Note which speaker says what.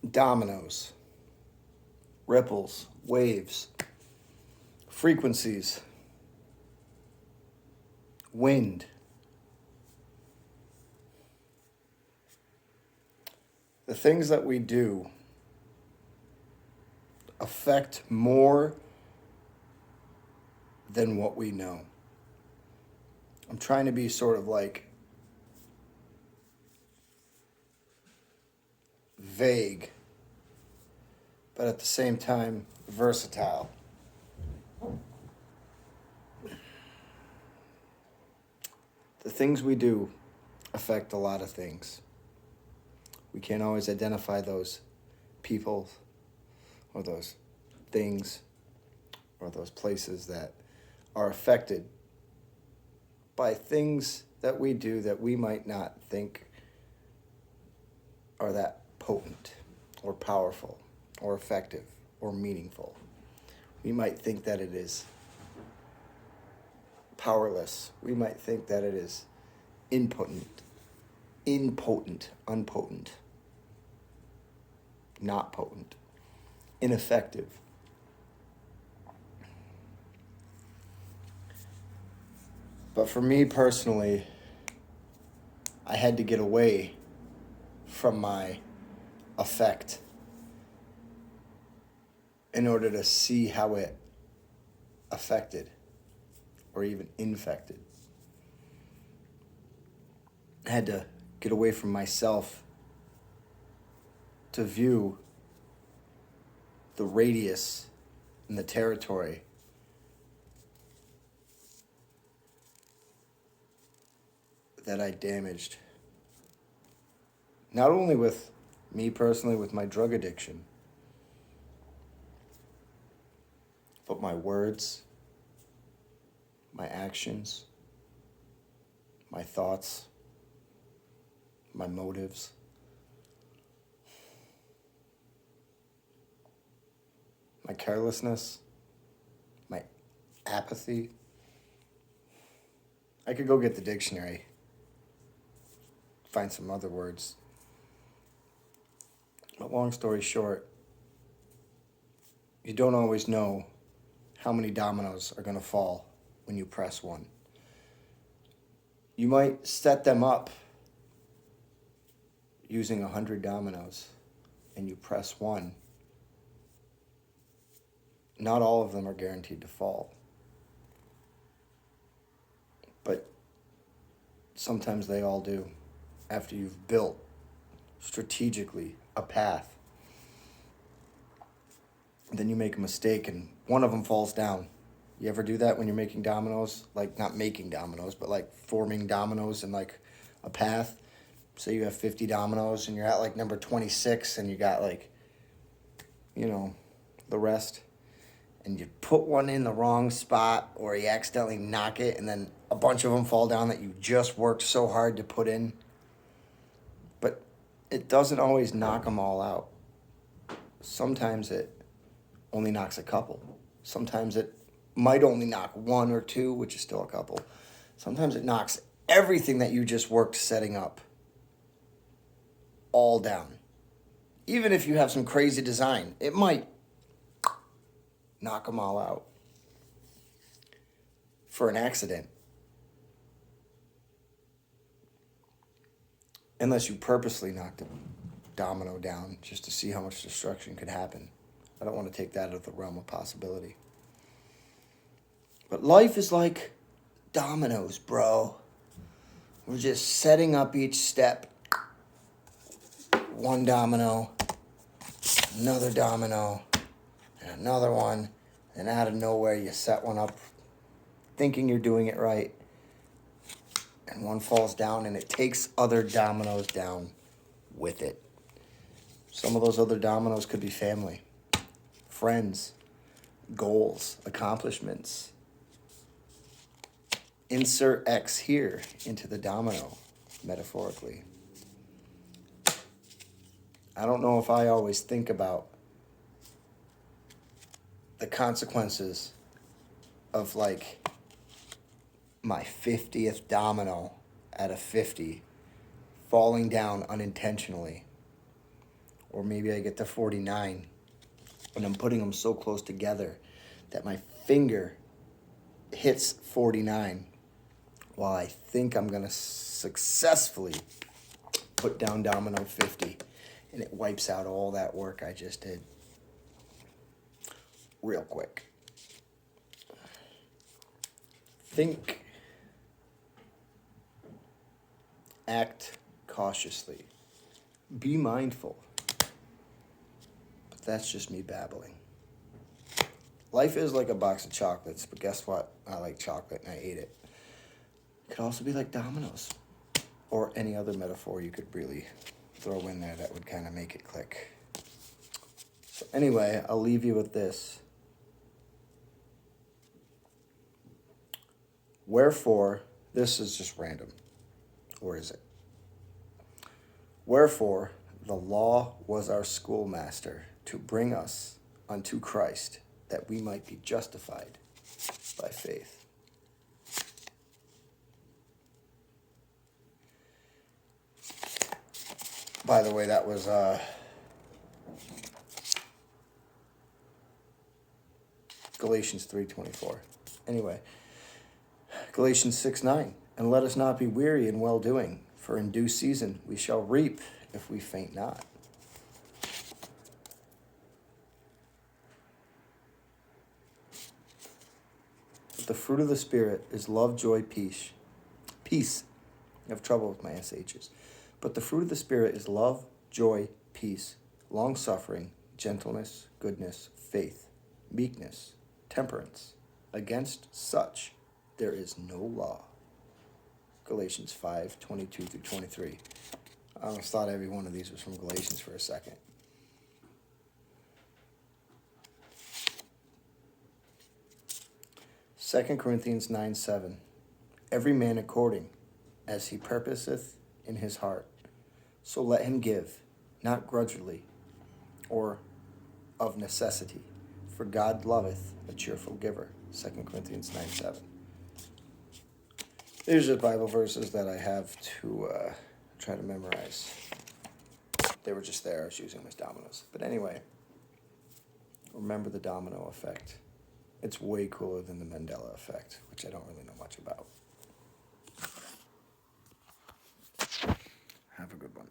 Speaker 1: Dominoes, ripples, waves, frequencies, wind. The things that we do affect more than what we know. I'm trying to be sort of like vague, but at the same time versatile. The things we do affect a lot of things. We can't always identify those people or those things or those places that are affected by things that we do that we might not think are that potent or powerful or effective or meaningful. We might think that it is powerless. We might think that it is unpotent, not potent, ineffective. But for me personally, I had to get away from my effect in order to see how it affected or even infected. I had to get away from myself to view the radius and the territory that I damaged. Not only with me personally, with my drug addiction, but my words, my actions, my thoughts, my motives. My carelessness, my apathy. I could go get the dictionary, find some other words. But long story short, you don't always know how many dominoes are going to fall when you press one. You might set them up using 100 dominoes and you press one. Not all of them are guaranteed to fall. But sometimes they all do after you've built strategically a path. Then you make a mistake and one of them falls down. You ever do that when you're making dominoes? Like, not making dominoes, but like forming dominoes in like a path. Say you have 50 dominoes and you're at like number 26 and you got like, the rest. And you put one in the wrong spot or you accidentally knock it and then a bunch of them fall down that you just worked so hard to put in. But it doesn't always knock them all out. Sometimes it only knocks a couple. Sometimes it might only knock one or two, which is still a couple. Sometimes it knocks everything that you just worked setting up all down. Even if you have some crazy design, it might knock them all out for an accident. Unless you purposely knocked a domino down just to see how much destruction could happen. I don't want to take that out of the realm of possibility. But life is like dominoes, bro. We're just setting up each step. One domino, another domino, and another one. And out of nowhere, you set one up thinking you're doing it right. And one falls down and it takes other dominoes down with it. Some of those other dominoes could be family, friends, goals, accomplishments. Insert X here into the domino, metaphorically. I don't know if I always think about the consequences of like my 50th domino out of 50 falling down unintentionally or maybe I get to 49, and I'm putting them so close together that my finger hits 49 while I think I'm going to successfully put down domino 50, and it wipes out all that work I just did real quick. Think, act cautiously, be mindful. But that's just me babbling. Life is like a box of chocolates, but guess what? I like chocolate and I ate it. It could also be like dominoes, or any other metaphor you could really throw in there that would kind of make it click. So anyway, I'll leave you with this. Wherefore, this is just random, or is it? Wherefore, the law was our schoolmaster to bring us unto Christ, that we might be justified by faith. By the way, that was Galatians 3:24. Anyway, Galatians 6:9. And let us not be weary in well-doing, for in due season we shall reap if we faint not. But the fruit of the Spirit is love, joy, peace. Peace. I have trouble with my SHs. But the fruit of the Spirit is love, joy, peace, long-suffering, gentleness, goodness, faith, meekness, temperance. Against such there is no law. Galatians 5:22-23. I almost thought every one of these was from Galatians for a second. Second Corinthians 9:7. Every man according as he purposeth in his heart, so let him give, not grudgingly or of necessity, for God loveth a cheerful giver. 2 Corinthians 9:7. These are Bible verses that I have to try to memorize. They were just there. I was using them as dominoes. But anyway, remember the domino effect. It's way cooler than the Mandela effect, which I don't really know much about. Have a good one.